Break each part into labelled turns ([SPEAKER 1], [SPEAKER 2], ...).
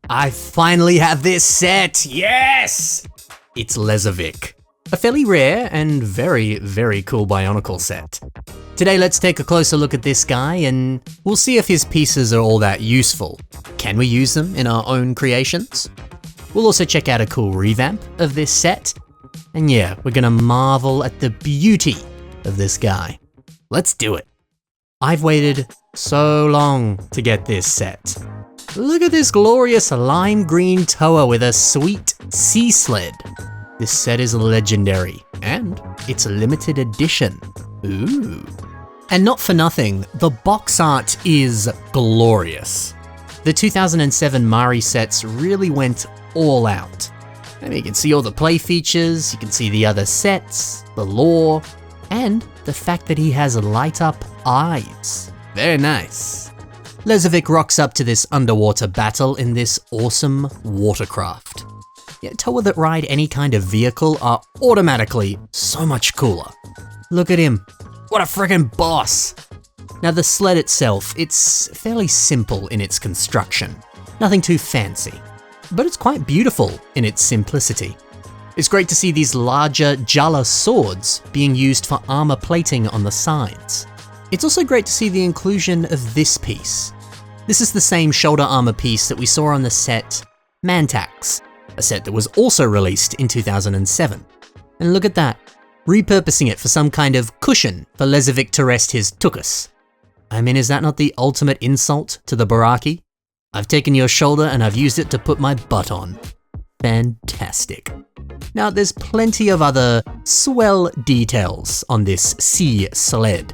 [SPEAKER 1] I finally have this set, yes! It's Lesovikk, a fairly rare and very, very cool Bionicle set. Today let's take a closer look at this guy and we'll see if his pieces are all that useful. Can we use them in our own creations? We'll also check out a cool revamp of this set. And yeah, we're gonna marvel at the beauty of this guy. Let's do it. I've waited so long to get this set. Look at this glorious lime green Toa with a sweet sea sled. This set is legendary, and it's a limited edition. Ooh. And not for nothing, the box art is glorious. The 2007 Mari sets really went all out. I mean, you can see all the play features, you can see the other sets, the lore, and the fact that he has light up eyes. Very nice. Lesovikk rocks up to this underwater battle in this awesome watercraft. Yeah, Toa that ride any kind of vehicle are automatically so much cooler. Look at him, what a friggin' boss. Now the sled itself, it's fairly simple in its construction. Nothing too fancy, but it's quite beautiful in its simplicity. It's great to see these larger Jala swords being used for armor plating on the sides. It's also great to see the inclusion of this piece. This is the same shoulder armor piece that we saw on the set Mantax, a set that was also released in 2007. And look at that, repurposing it for some kind of cushion for Lesovikk to rest his tuchus. I mean, is that not the ultimate insult to the Baraki? I've taken your shoulder and I've used it to put my butt on. Fantastic. Now there's plenty of other swell details on this sea sled.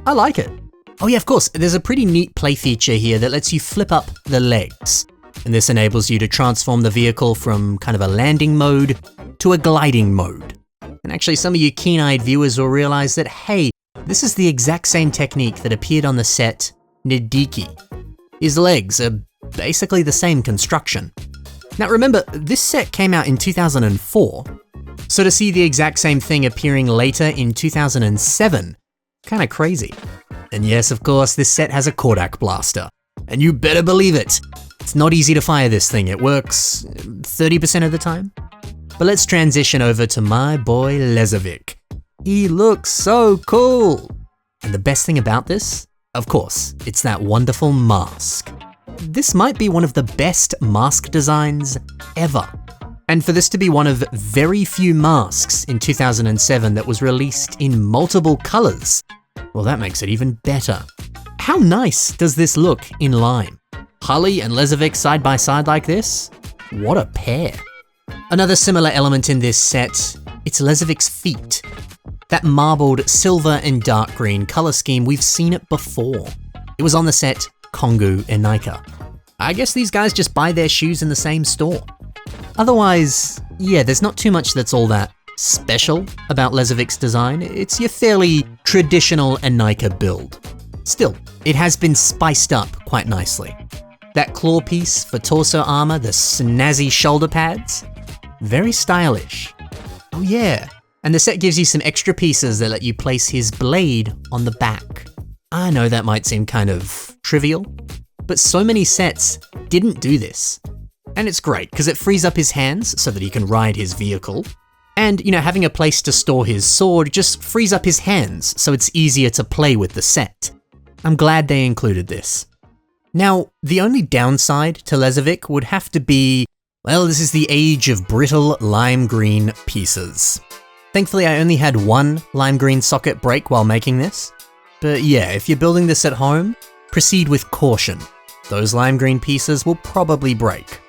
[SPEAKER 1] I like it. Oh yeah, of course, there's a pretty neat play feature here that lets you flip up the legs. And this enables you to transform the vehicle from kind of a landing mode to a gliding mode. And actually some of you keen-eyed viewers will realize that, hey, this is the exact same technique that appeared on the set Nidiki. His legs are basically the same construction. Now remember, this set came out in 2004, so to see the exact same thing appearing later in 2007, kinda crazy. And yes, of course, this set has a Kodak blaster, and you better believe it. It's not easy to fire this thing, it works 30% of the time. But let's transition over to my boy Lesovikk. He looks so cool! And the best thing about this, of course, it's that wonderful mask. This might be one of the best mask designs ever. And for this to be one of very few masks in 2007 that was released in multiple colors, well, that makes it even better. How nice does this look in lime? Hully and Lesovikk side by side like this? What a pair. Another similar element in this set, it's Lesovikk's feet. That marbled silver and dark green color scheme, we've seen it before. It was on the set Kongu and Nika. I guess these guys just buy their shoes in the same store. Otherwise, yeah, there's not too much that's all that special about Lesovikk's design. It's your fairly traditional Nika build. Still, it has been spiced up quite nicely. That claw piece for torso armor, the snazzy shoulder pads, very stylish. Oh yeah, and the set gives you some extra pieces that let you place his blade on the back. I know that might seem kind of trivial, but so many sets didn't do this. And it's great, because it frees up his hands so that he can ride his vehicle. And, you know, having a place to store his sword just frees up his hands so it's easier to play with the set. I'm glad they included this. Now, the only downside to Lesovikk would have to be, well, this is the age of brittle lime green pieces. Thankfully, I only had one lime green socket break while making this. But yeah, if you're building this at home, proceed with caution. Those lime green pieces will probably break.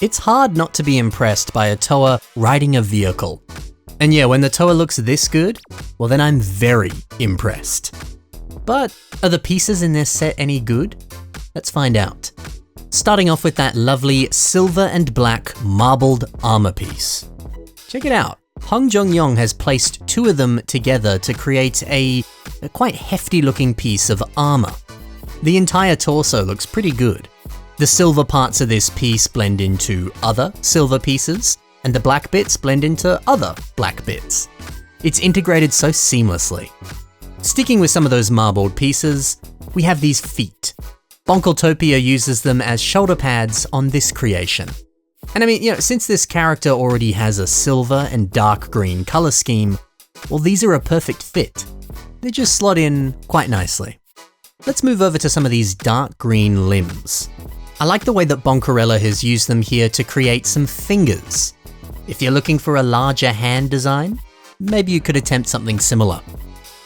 [SPEAKER 1] It's hard not to be impressed by a Toa riding a vehicle. And yeah, when the Toa looks this good, well then I'm very impressed. But are the pieces in this set any good? Let's find out. Starting off with that lovely silver and black marbled armor piece. Check it out. Hong Jong-yong has placed two of them together to create a quite hefty looking piece of armor. The entire torso looks pretty good. The silver parts of this piece blend into other silver pieces, and the black bits blend into other black bits. It's integrated so seamlessly. Sticking with some of those marbled pieces, we have these feet. Bonkeltopia uses them as shoulder pads on this creation. And I mean, since this character already has a silver and dark green color scheme, well, these are a perfect fit. They just slot in quite nicely. Let's move over to some of these dark green limbs. I like the way that Bonkarella has used them here to create some fingers. If you're looking for a larger hand design, maybe you could attempt something similar.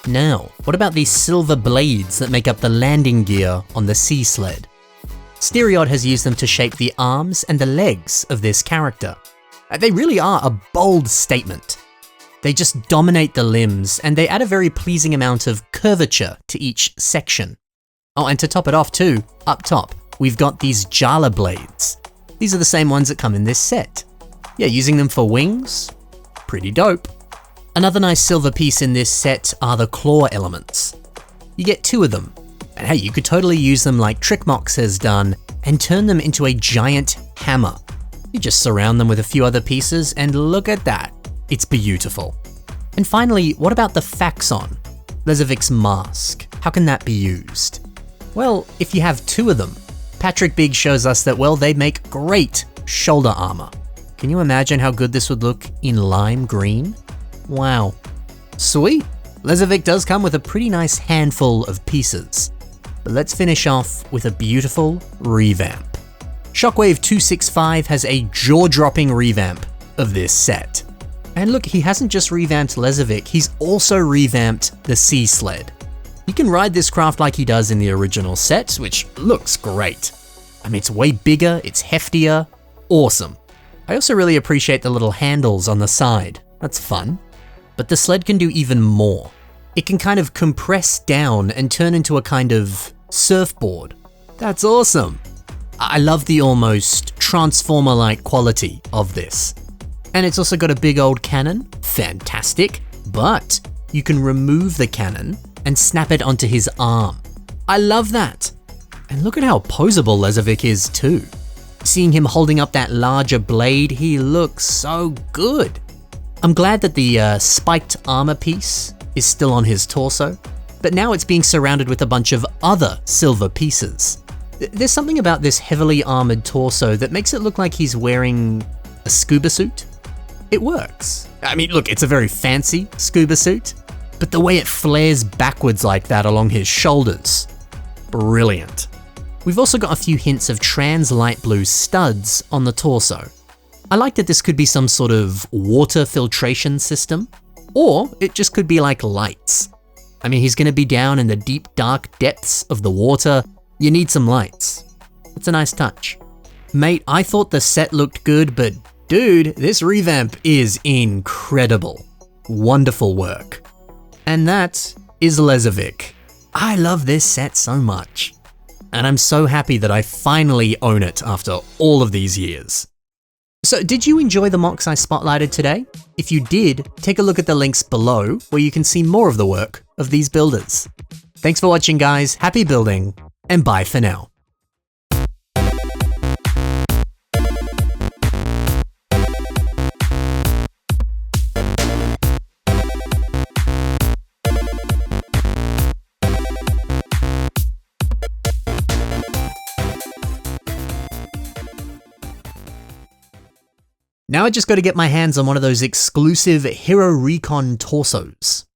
[SPEAKER 1] Now, what about these silver blades that make up the landing gear on the sea sled? Stereod has used them to shape the arms and the legs of this character. They really are a bold statement. They just dominate the limbs, and they add a very pleasing amount of curvature to each section. Oh, and to top it off too, up top, we've got these Jala blades. These are the same ones that come in this set. Yeah, using them for wings, pretty dope. Another nice silver piece in this set are the claw elements. You get 2 of them, and hey, you could totally use them like TrickMox has done and turn them into a giant hammer. You just surround them with a few other pieces and look at that, it's beautiful. And finally, what about the Faxon, Lesovikk's mask? How can that be used? Well, if you have 2 of them, Patrick Big shows us that, well, they make great shoulder armor. Can you imagine how good this would look in lime green? Wow. Sweet. Lesovikk does come with a pretty nice handful of pieces. But let's finish off with a beautiful revamp. Shockwave 265 has a jaw-dropping revamp of this set. And look, he hasn't just revamped Lesovikk, he's also revamped the Sea Sled. You can ride this craft like he does in the original set, which looks great. I mean, it's way bigger, it's heftier, awesome. I also really appreciate the little handles on the side, that's fun. But the sled can do even more. It can kind of compress down and turn into a kind of surfboard. That's awesome. I love the almost Transformer-like quality of this. And it's also got a big old cannon, fantastic, but you can remove the cannon and snap it onto his arm. I love that. And look at how poseable Lesovikk is too. Seeing him holding up that larger blade, he looks so good. I'm glad that the spiked armor piece is still on his torso, but now it's being surrounded with a bunch of other silver pieces. There's something about this heavily armored torso that makes it look like he's wearing a scuba suit. It works. I mean, look, it's a very fancy scuba suit, but the way it flares backwards like that along his shoulders, brilliant. We've also got a few hints of trans light blue studs on the torso. I like that this could be some sort of water filtration system, or it just could be like lights. I mean, he's gonna be down in the deep, dark depths of the water. You need some lights. It's a nice touch. Mate, I thought the set looked good, but dude, this revamp is incredible. Wonderful work. And that is Lesovikk. I love this set so much. And I'm so happy that I finally own it after all of these years. So did you enjoy the MOCs I spotlighted today? If you did, take a look at the links below where you can see more of the work of these builders. Thanks for watching guys, happy building, and bye for now. Now I just got to get my hands on one of those exclusive Hero Recon torsos.